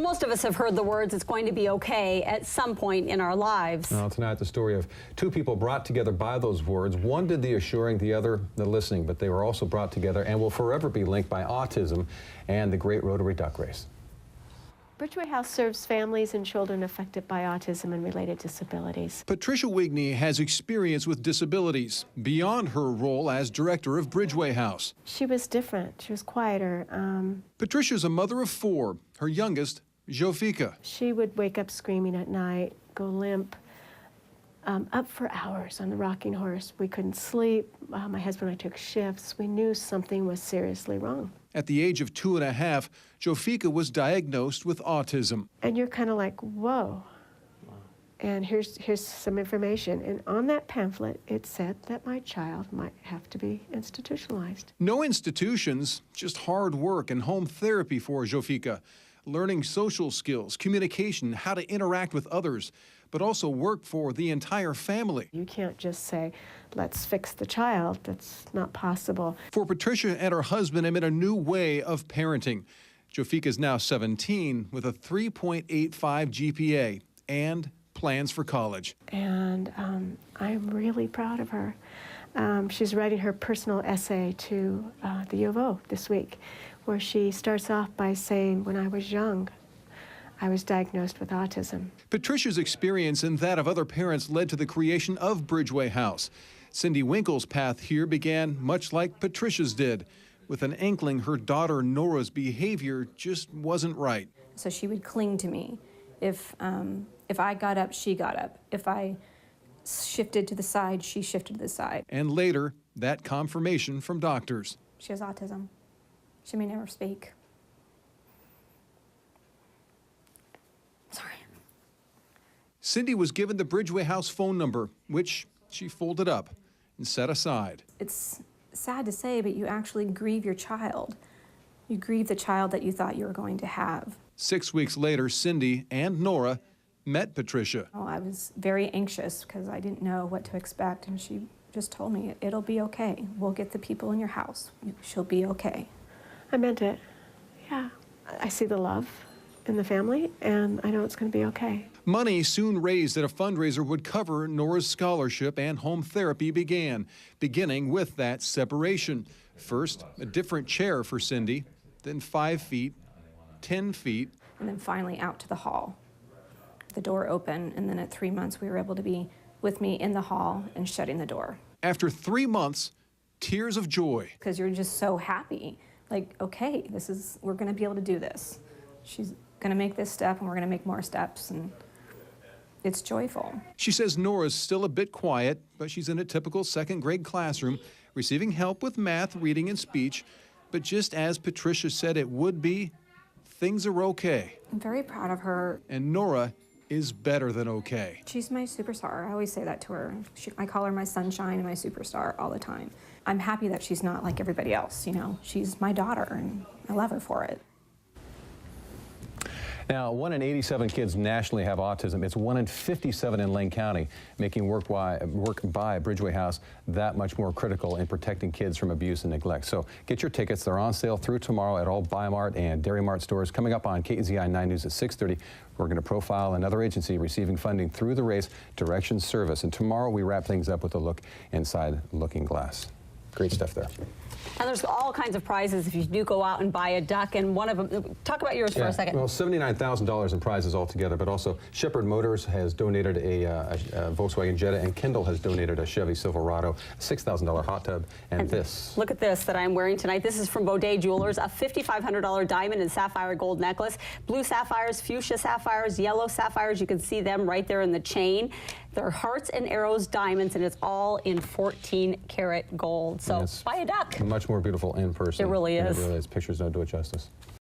Well, most of us have heard the words, "it's going to be okay," at some point in our lives. Now, tonight, the story of two people brought together by those words. One did the assuring, the other the listening, but they were also brought together and will forever be linked by autism and the Great Rotary Duck Race. Bridgeway House serves families and children affected by autism and related disabilities. Patricia Whitney has experience with disabilities beyond her role as director of Bridgeway House. She was different. She was quieter. Patricia's a mother of 4. Her youngest, Jofika. She would wake up screaming at night, go limp, up for hours on the rocking horse. We couldn't sleep. My husband and I took shifts. We knew something was seriously wrong. At the age of 2.5, Jofika was diagnosed with autism. And you're kind of like, whoa. And here's some information. And on that pamphlet, it said that my child might have to be institutionalized. No institutions, just hard work and home therapy for Jofika. Learning social skills, communication, how to interact with others, but also work for the entire family. You can't just say, let's fix the child. That's not possible. For Patricia and her husband amid a new way of parenting. Jofika is now 17 with a 3.85 GPA and plans for college. And I'm really proud of her. She's writing her personal essay to the U of O this week, where she starts off by saying, when I was young, I was diagnosed with autism. Patricia's experience and that of other parents led to the creation of Bridgeway House. Cindywinkles' path here began much like Patricia's did, with an inkling her daughter Nora's behavior just wasn't right. So she would cling to me. If I got up, she got up. If I shifted to the side, she shifted to the side. And later, that confirmation from doctors. She has autism. She may never speak. Sorry. Cindy was given the Bridgeway House phone number, which she folded up and set aside. It's sad to say, but you actually grieve your child. You grieve the child that you thought you were going to have. 6 weeks later, Cindy and Nora met Patricia. Oh, I was very anxious because I didn't know what to expect, and she just told me, it'll be okay. We'll get the people in your house. She'll be okay. I meant it. Yeah. I see the love in the family, and I know it's going to be okay. Money soon raised at a fundraiser would cover Nora's scholarship, and home therapy began, beginning with that separation. First, a different chair for Cindy, then 5 feet, 10 feet. And then finally out to the hall. The door open, and then at 3 months we were able to be with me in the hall and shutting the door. After 3 months, tears of joy. Because you're just so happy. Like, okay, we're gonna be able to do this. She's gonna make this step and we're gonna make more steps, and it's joyful. She says Nora's still a bit quiet, but she's in a typical second-grade classroom, receiving help with math, reading, and speech. But just as Patricia said it would be, things are okay. I'm very proud of her. And Nora is better than okay. She's my superstar. I always say that to her. I call her my sunshine and my superstar all the time. I'm happy that she's not like everybody else, you know. She's my daughter, and I love her for it. Now, 1 in 87 kids nationally have autism. It's 1 in 57 in Lane County, making work by Bridgeway House that much more critical in protecting kids from abuse and neglect. So get your tickets. They're on sale through tomorrow at all Bi-Mart and Dairy Mart stores. Coming up on KZI 9 News at 6:30, we're going to profile another agency receiving funding through the race, Directions Service. And tomorrow we wrap things up with a look inside Looking Glass. Great stuff there. And there's all kinds of prizes if you do go out and buy a duck, and one of them, talk about yours for a second. Well, $79,000 in prizes altogether, but also Shepherd Motors has donated a Volkswagen Jetta, and Kendall has donated a Chevy Silverado, a $6,000 hot tub, and this. Look at this that I'm wearing tonight. This is from Baudet Jewelers, a $5,500 diamond and sapphire gold necklace. Blue sapphires, fuchsia sapphires, yellow sapphires. You can see them right there in the chain. They're hearts and arrows diamonds, and it's all in 14-karat gold. So buy a duck. Much more beautiful in person. It really is. It really is. Pictures don't do it justice.